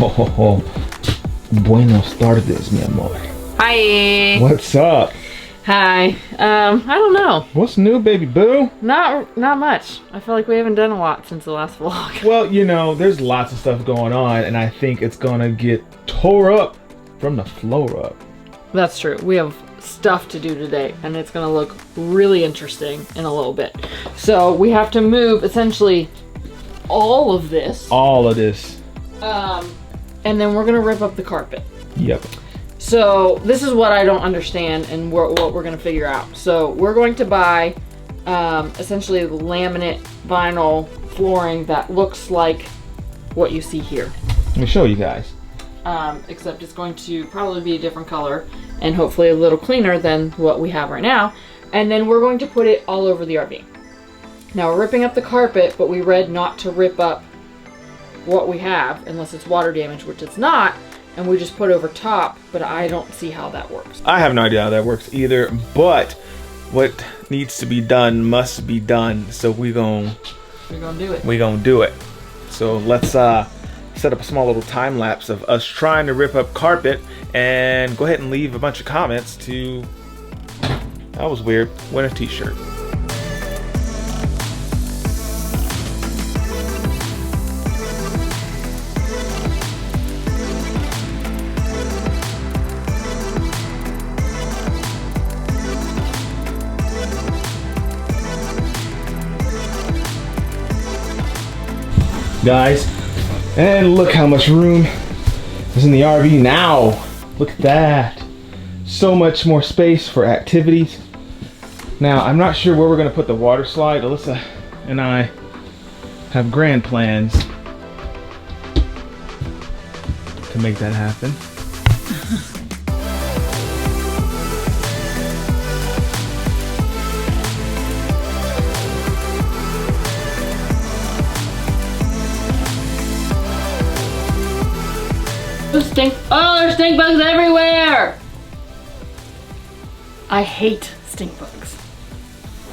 Oh, buenos tardes, mi amor. Hi. What's up? Hi. I don't know. What's new, baby boo? Not much. I feel like we haven't done a lot since the last vlog. Well, you know, there's lots of stuff going on, and I think it's gonna get tore up from the floor up. That's true. We have stuff to do today, and it's gonna look really interesting in a little bit. So we have to move essentially all of this. All of this. And then we're gonna rip up the carpet. Yep. So this is what I don't understand and what we're gonna figure out. So we're going to buy essentially laminate vinyl flooring that looks like what you see here. Let me show you guys. Except it's going to probably be a different color and hopefully a little cleaner than what we have right now. And then we're going to put it all over the RV. Now we're ripping up the carpet, but we read not to rip up what we have unless it's water damage, which it's not, and we just put over top, but I don't see how that works. I have no idea how that works either, but what needs to be done must be done. So we're gonna do it. We're gonna do it. So let's set up a small little time lapse of us trying to rip up carpet, and go ahead and leave a bunch of comments to, that was weird, win a t-shirt. Guys, and look how much room is in the RV now. Look at that. So much more space for activities. Now, I'm not sure where we're gonna put the water slide. Alyssa and I have grand plans to make that happen. Oh, there's stink bugs everywhere! I hate stink bugs.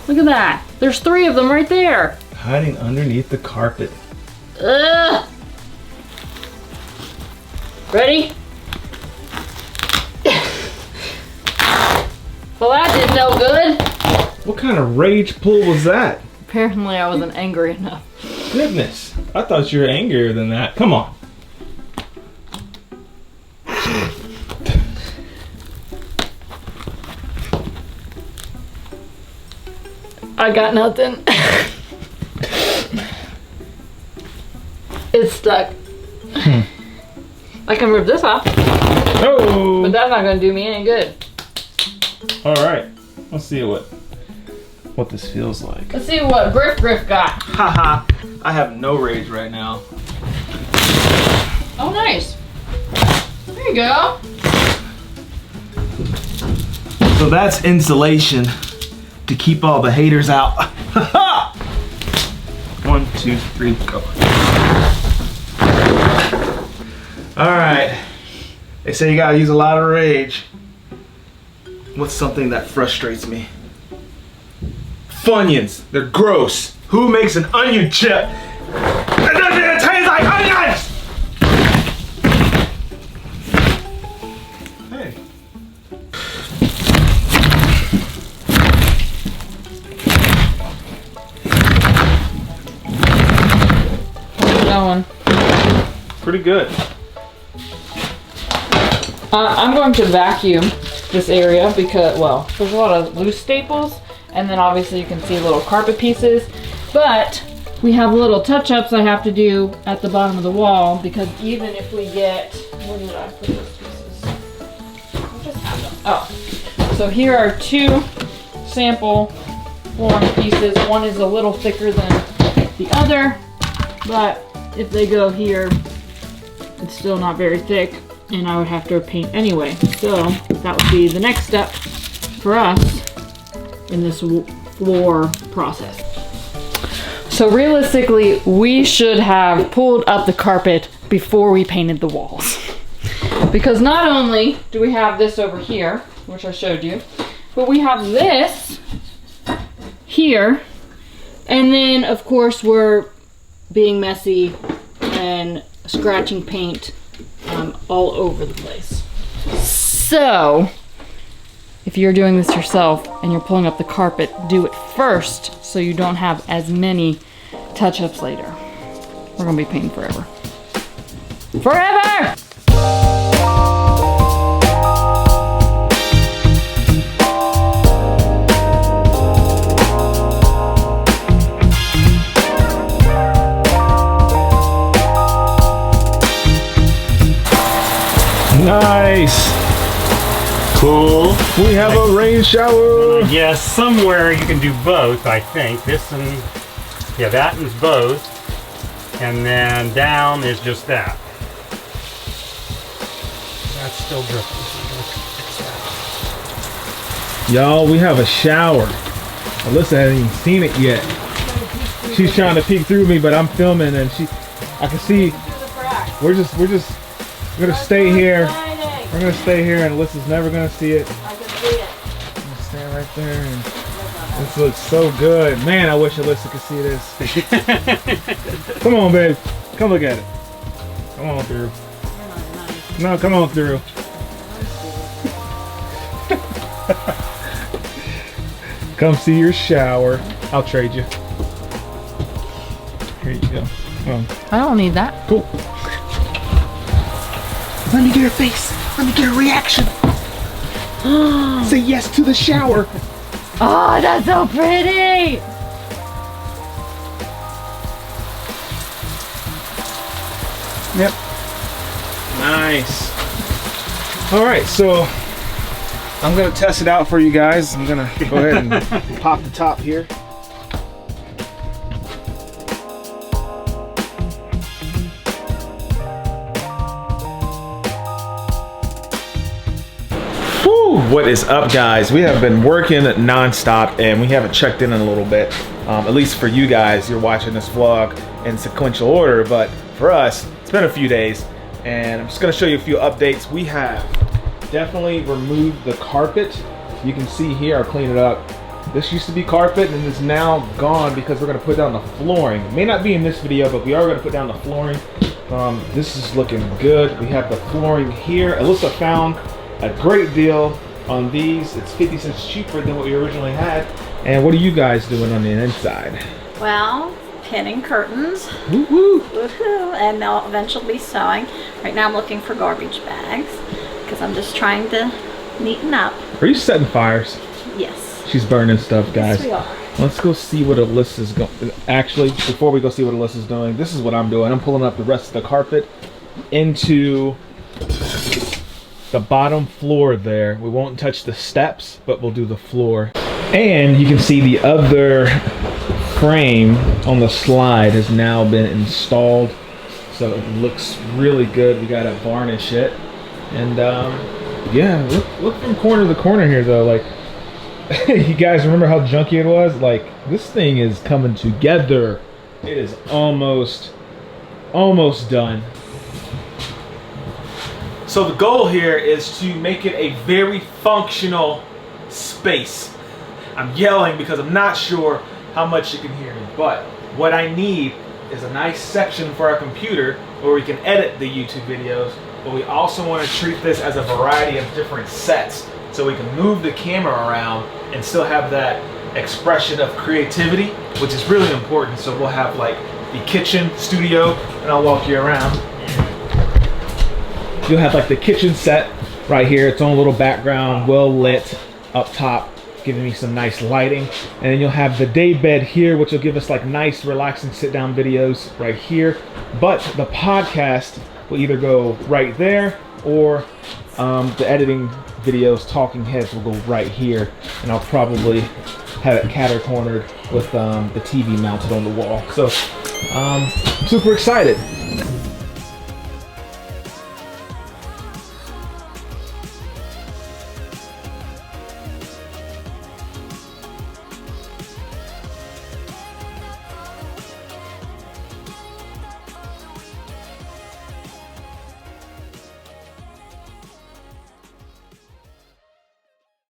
Look at that. There's 3 of them right there. Hiding underneath the carpet. Ugh. Ready? Well, that did no good. What kind of rage pull was that? Apparently I wasn't angry enough. Goodness, I thought you were angrier than that. Come on. I got nothing. It's stuck. I can rip this off. Oh! But that's not gonna do me any good. Alright, let's see what this feels like. Let's see what Griff got. Haha, I have no rage right now. Oh, nice. There you go. So that's insulation to keep all the haters out. 1, 2, 3, go. Alright, they say you gotta use a lot of rage. What's something that frustrates me? Funyuns, they're gross. Who makes an onion chip that doesn't taste like onions? Hey. How's it going? Pretty good. I'm going to vacuum this area because, well, there's a lot of loose staples, and then obviously you can see little carpet pieces, but we have little touch-ups I have to do at the bottom of the wall, because even if we get, where did I put those pieces? I just have them. Oh, so here are 2 sample flooring pieces. One is a little thicker than the other, but if they go here, it's still not very thick, and I would have to paint anyway. So that would be the next step for us in this floor process. So realistically, we should have pulled up the carpet before we painted the walls. Because not only do we have this over here, which I showed you, but we have this here, and then of course we're being messy and scratching paint all over the place. So, if you're doing this yourself and you're pulling up the carpet, do it first so you don't have as many touch-ups later. We're gonna be painting forever. Forever! Nice. Cool. We have a rain shower. Yes, somewhere you can do both, I think. This and, yeah, that is both. And then down is just that. That's still dripping. Y'all, we have a shower. Alyssa hasn't even seen it yet. She's trying to peek through me, but I'm filming and I can see, we're gonna stay here. We're gonna stay here and Alyssa's never gonna see it. I can see it. I'm gonna stand right there and this looks so good. Man, I wish Alyssa could see this. Come on, babe. Come look at it. Come on through. No, come on through. Come see your shower. I'll trade you. Here you go. I don't need that. Cool. Let me get her face. Let me get a reaction. Say yes to the shower. Oh, that's so pretty! Yep. Nice. All right, so I'm gonna test it out for you guys. I'm gonna go ahead and pop the top here. What is up, guys? We have been working non-stop and we haven't checked in a little bit. At least for you guys, you're watching this vlog in sequential order, but for us, it's been a few days and I'm just gonna show you a few updates. We have definitely removed the carpet. You can see here, I'll clean it up. This used to be carpet and it's now gone because we're gonna put down the flooring. It may not be in this video, but we are gonna put down the flooring. This is looking good. We have the flooring here. Alyssa found a great deal on these. It's 50 cents cheaper than what we originally had. And what are you guys doing on the inside? Well, pinning curtains. Woo-hoo. Woohoo! And they'll eventually be sewing. Right now I'm looking for garbage bags because I'm just trying to neaten up. Are you setting fires? Yes. She's burning stuff, guys. Yes, we are. Let's go see what Alyssa's going. Actually, before we go see what Alyssa's doing, this is what I'm doing. I'm pulling up the rest of the carpet into the bottom floor there. We won't touch the steps, but we'll do the floor. And you can see the other frame on the slide has now been installed. So it looks really good. We gotta varnish it. And yeah, look from corner to corner here though. Like, you guys remember how junky it was? Like, this thing is coming together. It is almost done. So the goal here is to make it a very functional space. I'm yelling because I'm not sure how much you can hear me, but what I need is a nice section for our computer where we can edit the YouTube videos, but we also want to treat this as a variety of different sets so we can move the camera around and still have that expression of creativity, which is really important. So we'll have like the kitchen studio, and I'll walk you around. You'll have like the kitchen set right here, its own little background, well lit up top, giving me some nice lighting. And then you'll have the day bed here, which will give us like nice, relaxing sit down videos right here. But the podcast will either go right there or the editing videos, talking heads will go right here. And I'll probably have it cater cornered with the TV mounted on the wall. So super excited.